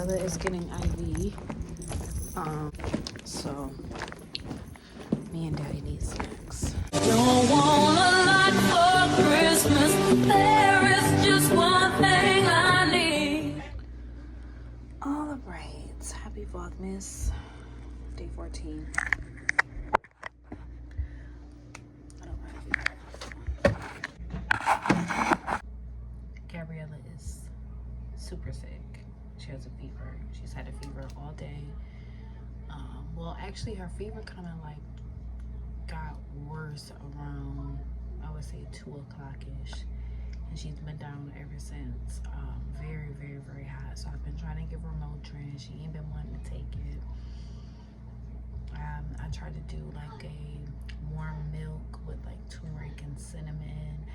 brother is getting IV. So me and daddy need snacks. Don't want a lot for Christmas. There is just one thing I need. All right. Happy Vlogmas. Day 14. Gabriella is super sick. She has a fever. She's had a fever all day. Well, actually, her fever kind of like got worse around, I would say, 2 o'clock-ish. And she's been down ever since. Very, very, very hot. So I've been trying to give her Motrin. She ain't been wanting to take it. I tried to do like a warm milk with like turmeric and cinnamon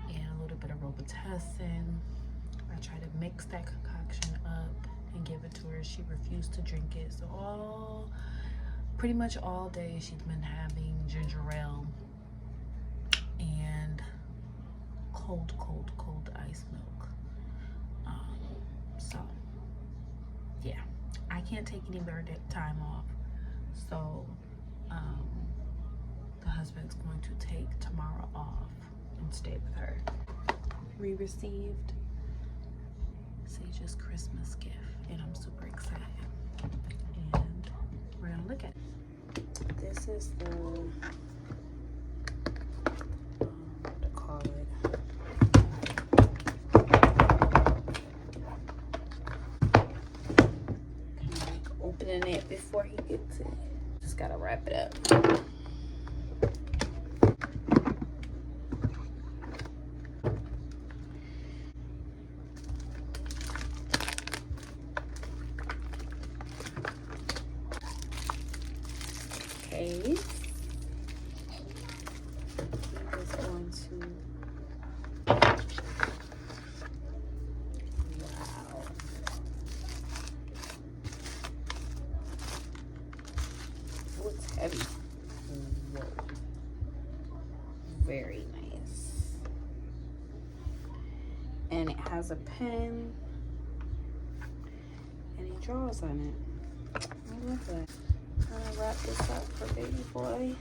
and a little bit of Robitussin. I tried to mix that concoction up and give it to her. She refused to drink it. So pretty much all day she's been having ginger ale and cold ice milk. So yeah, I can't take any more time off. So the husband's going to take tomorrow off and stay with her. We received Sage's Christmas gift, and I'm super excited. And we're gonna look at it. This is the what to call it. Kind of like opening it before he gets it. Just gotta wrap it up. Okay. He is going to. Wow. Oh, it's heavy. Whoa. Very nice. And it has a pen. And he draws on it. I love that. I'm gonna wrap this up for baby boy.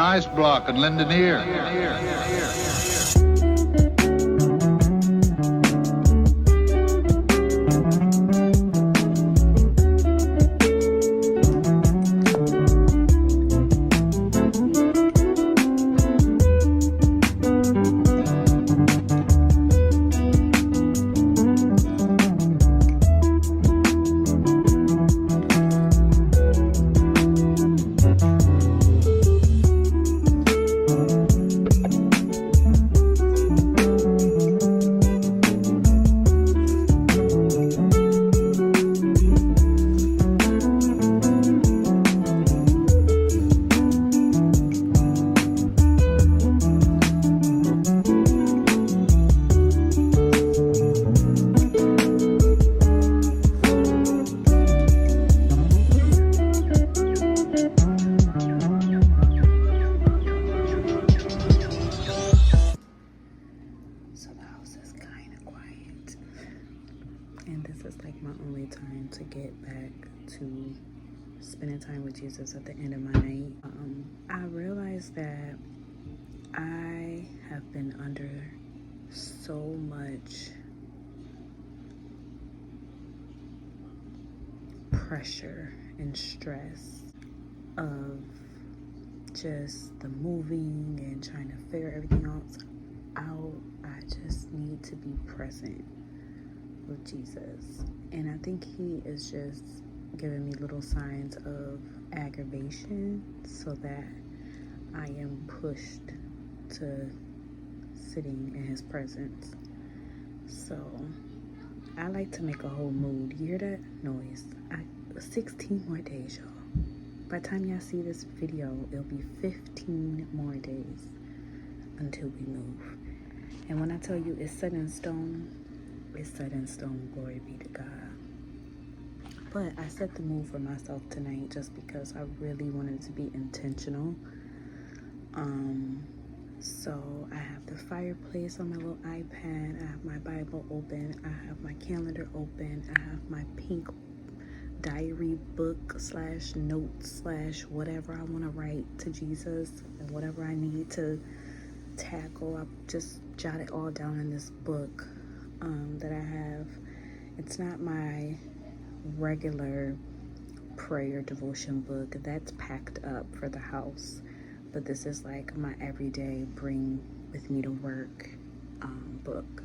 ice block and lend an ear. So the house is kind of quiet. And this is like my only time to get back to spending time with Jesus at the end of my night. I realized that I have been under so much pressure and stress of just the moving and trying to figure everything else out. I just need to be present with Jesus. And I think he is just giving me little signs of aggravation so that I am pushed to sitting in his presence. So I like to make a whole mood. You hear that noise? 16 more days, y'all. By the time y'all see this video, it'll be 15 more days until we move. And when I tell you it's set in stone, it's set in stone. Glory be to God. But I set the mood for myself tonight just because I really wanted to be intentional. So I have the fireplace on my little iPad. I have my Bible open. I have my calendar open. I have my pink diary book / notes / whatever I want to write to Jesus, and whatever I need to tackle, I just jot it all down in this book that I have. It's not my regular prayer devotion book that's packed up for the house, but this is like my everyday bring with me to work book.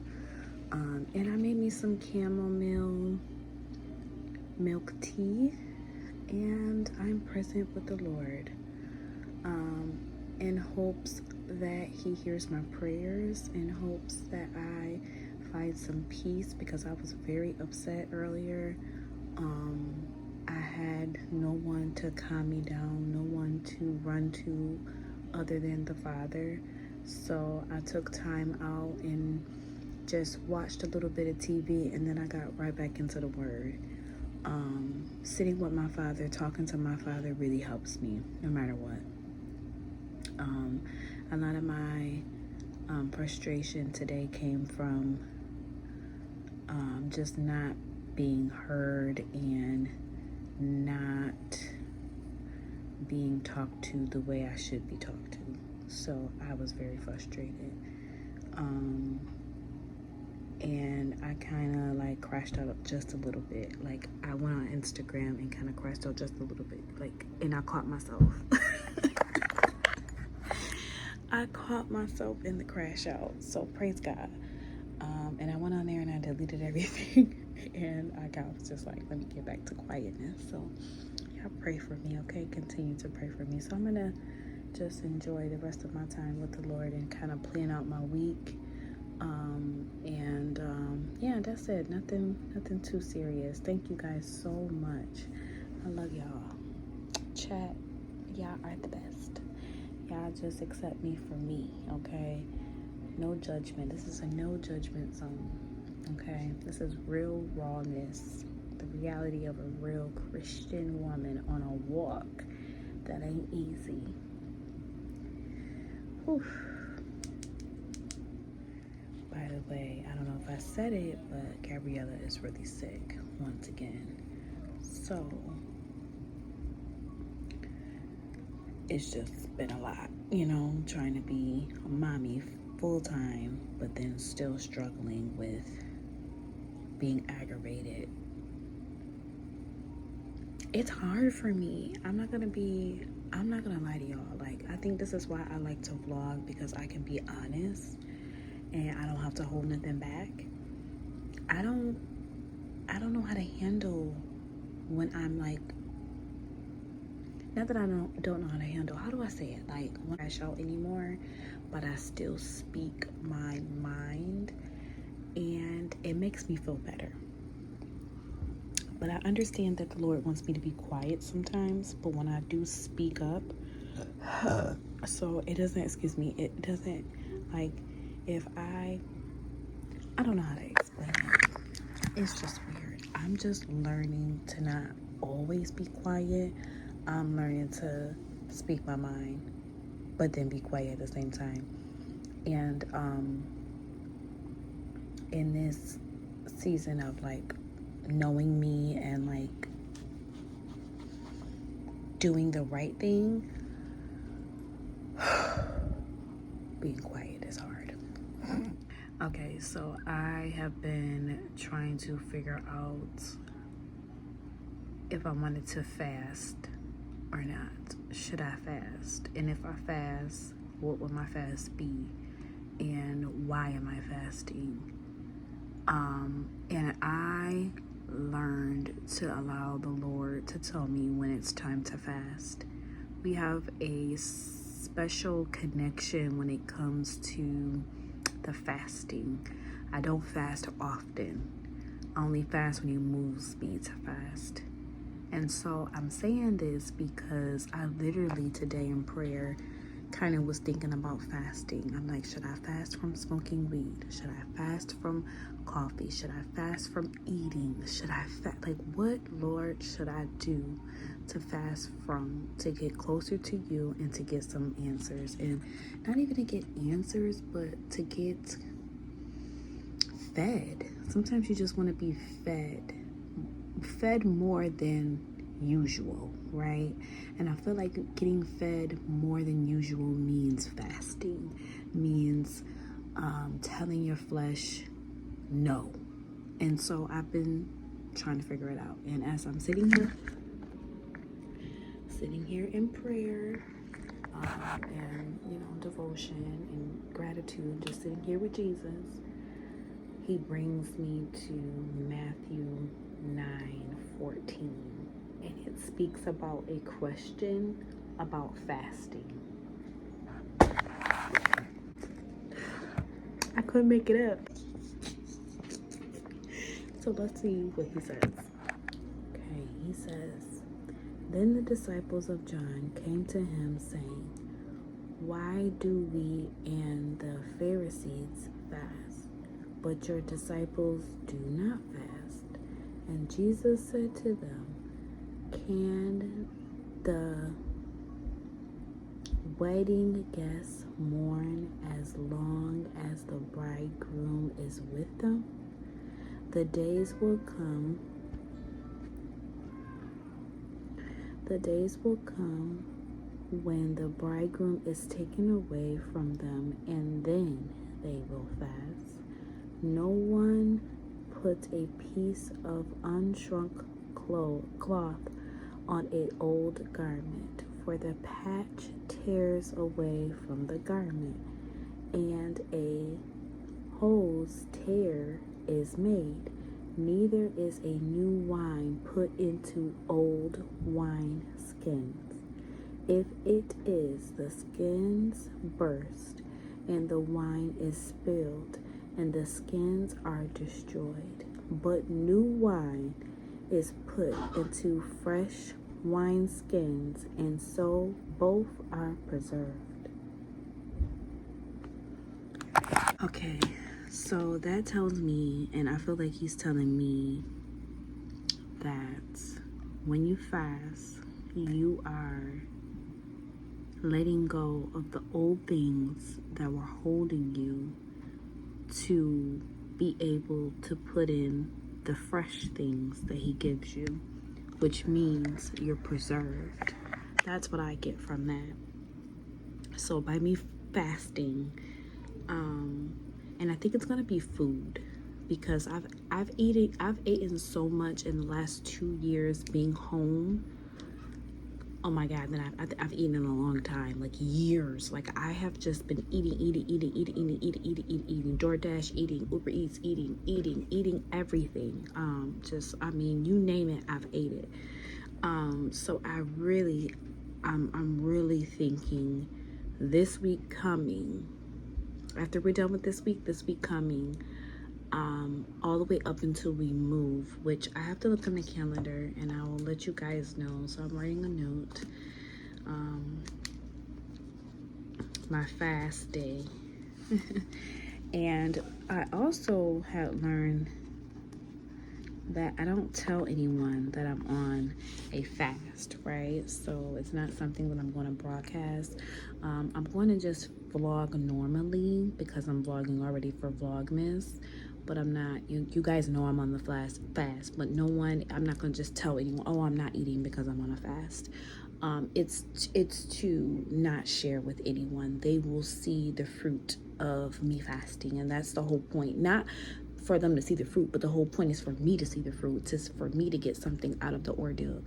And I made me some chamomile milk tea, and I'm present with the Lord in hopes that he hears my prayers, in hopes that I find some peace, because I was very upset earlier. I had no one to calm me down, no one to run to other than the Father. So I took time out and just watched a little bit of TV, and then I got right back into the Word. Sitting with my Father, talking to my Father really helps me no matter what. A lot of my frustration today came from just not being heard and not being talked to the way I should be talked to. So I was very frustrated. And I kind of like crashed out just a little bit. Like I went on Instagram and kind of crashed out just a little bit. Like, and I caught myself. I caught myself in the crash out. So praise God. And I went on there and I deleted everything. And I was just like, let me get back to quietness. So y'all pray for me, okay? Continue to pray for me. So I'm gonna just enjoy the rest of my time with the Lord and kind of plan out my week. Yeah, that's it. Nothing too serious. Thank you guys so much. I love y'all. Chat, y'all are the best. Y'all just accept me for me, okay? No judgment. This is a no judgment zone, okay? This is real rawness. The reality of a real Christian woman on a walk that ain't easy. Whew. By the way, I don't know if I said it, but Gabriella is really sick once again. So it's just been a lot. you know, trying to be a mommy full time, but then still struggling with being aggravated. It's hard for me. I'm not gonna lie to y'all. Like, I think this is why I like to vlog, because I can be honest and I don't have to hold nothing back. I don't know how to handle when I'm like, not that I don't know how to handle, how do I say it? Like, when I shout anymore, but I still speak my mind, and it makes me feel better. But I understand that the Lord wants me to be quiet sometimes, but when I do speak up, so it doesn't, like, if I don't know how to explain it. It's just weird. I'm just learning to not always be quiet. I'm learning to speak my mind, but then be quiet at the same time. And in this season of like knowing me and like doing the right thing, being quiet is hard. Okay, so I have been trying to figure out if I wanted to fast or not. Should I fast? And if I fast, what would my fast be? And why am I fasting? And I learned to allow the Lord to tell me when it's time to fast. We have a special connection when it comes to the fasting. I don't fast often. I only fast when He moves me to fast. And so I'm saying this because I literally today in prayer kind of was thinking about fasting. I'm like, should I fast from smoking weed? Should I fast from coffee? Should I fast from eating? Should I like, what, Lord, should I do to fast from, to get closer to you and to get some answers? And not even to get answers, but to get fed. Sometimes you just want to be fed more than usual, right? And I feel like getting fed more than usual means fasting, means telling your flesh no. And so I've been trying to figure it out. And as I'm sitting here in prayer and, you know, devotion and gratitude, just sitting here with Jesus, He brings me to Matthew 9:14. And it speaks about a question about fasting. I couldn't make it up. So let's see what he says. Okay, he says, "Then the disciples of John came to him saying, 'Why do we and the Pharisees fast, but your disciples do not fast?' And Jesus said to them, 'Can the wedding guests mourn as long as the bridegroom is with them? The days will come when the bridegroom is taken away from them, and then they will fast. No one puts a piece of unshrunk cloth on an old garment, for the patch tears away from the garment, and a hole's tear is made. Neither is a new wine put into old wine skins. If it is, the skins burst, and the wine is spilled, and the skins are destroyed. But new wine is put into fresh wine skins, and so both are preserved.'" Okay, so that tells me, and I feel like he's telling me, that when you fast, you are letting go of the old things that were holding you to be able to put in the fresh things that He gives you, which means you're preserved. That's what I get from that. So by me fasting, and I think it's gonna be food, because I've eaten so much in the last 2 years being home. Oh my God, then I've eaten in a long time, like years. Like I have just been eating, DoorDash eating, Uber Eats eating everything. Just, I mean, you name it, I've ate it. So I'm really thinking this week coming, after we're done with this week coming, all the way up until we move, which I have to look on the calendar and I will let you guys know. So I'm writing a note. My fast day. And I also had learned that I don't tell anyone that I'm on a fast, right? So it's not something that I'm going to broadcast. I'm going to just vlog normally because I'm vlogging already for Vlogmas, but I'm not, you guys know I'm on the fast, but no one, I'm not going to just tell anyone, oh, I'm not eating because I'm on a fast. It's to not share with anyone. They will see the fruit of me fasting, and that's the whole point. Not for them to see the fruit, but the whole point is for me to see the fruit. It's for me to get something out of the ordeal.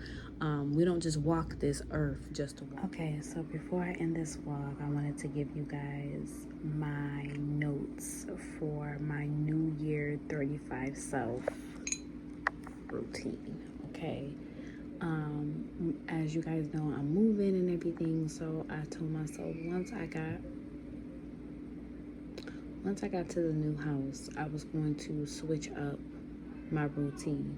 We don't just walk this earth just to walk. Okay, so before I end this vlog, I wanted to give you guys my notes for my New Year 35 self routine. Okay. As you guys know, I'm moving and everything, so I told myself once I got to the new house, I was going to switch up my routine.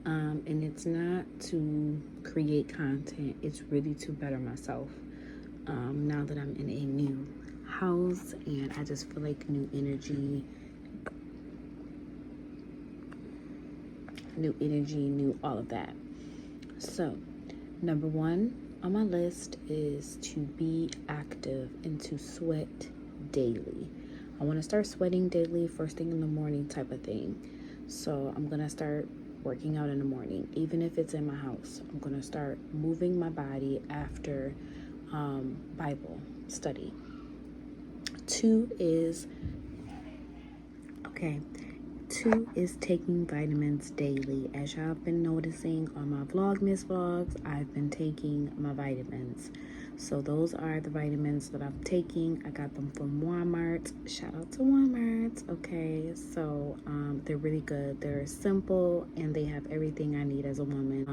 And it's not to create content, it's really to better myself. Now that I'm in a new house and I just feel like new energy, new all of that. So, number one on my list is to be active and to sweat daily. I want to start sweating daily, first thing in the morning type of thing. So I'm going to start working out in the morning, even if it's in my house. I'm going to start moving my body after Bible study. Two is taking vitamins daily. As y'all have been noticing on my Vlogmas vlogs, I've been taking my vitamins. So those are the vitamins that I'm taking. I got them from Walmart. Shout out to Walmart. Okay, so they're really good. They're simple and they have everything I need as a woman.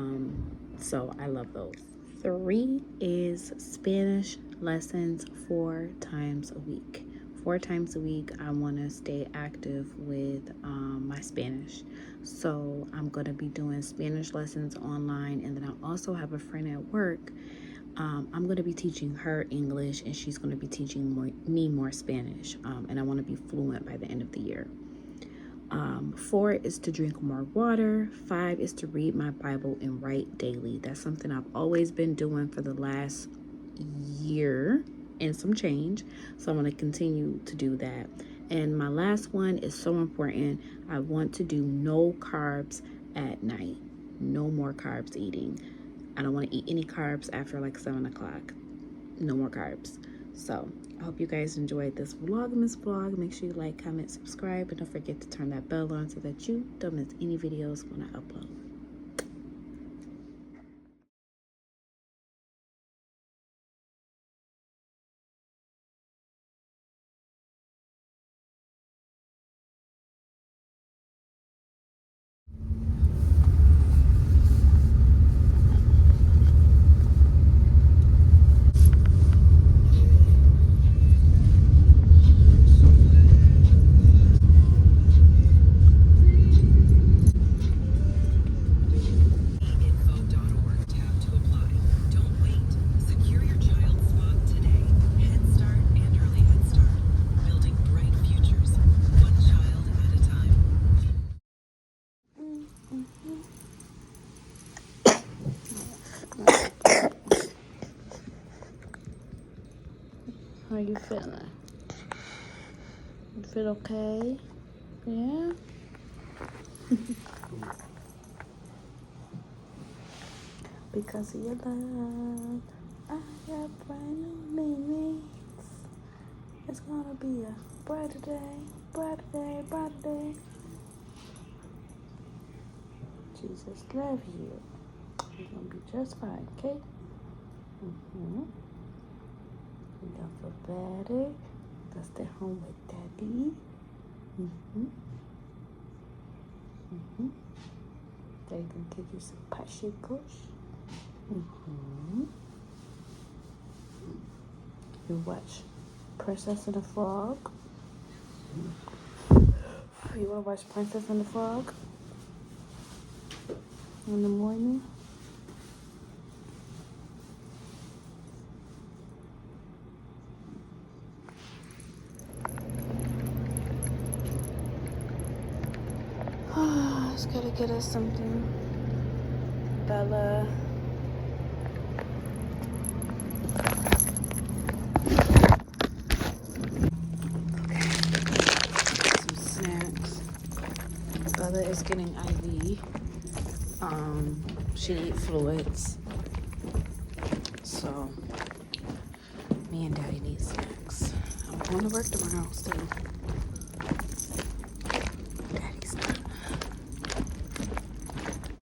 So I love those. 3 is Spanish lessons 4 times a week. 4 times a week, I want to stay active with my Spanish. So I'm going to be doing Spanish lessons online, and then I also have a friend at work. I'm going to be teaching her English, and she's going to be teaching me more Spanish, and I want to be fluent by the end of the year. 4 is to drink more water. 5 is to read my Bible and write daily. That's something I've always been doing for the last year and some change, so I'm going to continue to do that. And my last one is so important. I want to do no carbs at night. No more carbs eating. I don't want to eat any carbs after like 7 o'clock. No more carbs. So I hope you guys enjoyed this Vlogmas vlog. Make sure you like, comment, subscribe, and don't forget to turn that bell on so that you don't miss any videos when I upload. How you feeling? You feel okay? Yeah? Because of your love, I got brand new meanings. It's gonna be a brighter day, brighter day, brighter day. Jesus loves you. You're gonna be just fine, okay? You don't feel better. Go stay home with Daddy. Daddy gonna give you some popsicles. You watch Princess and the Frog. You wanna watch Princess and the Frog in the morning? Just gotta get us something. Bella. Okay. Some snacks. Bella is getting IV. She needs fluids. So me and Daddy need snacks. I'm going to work tomorrow still.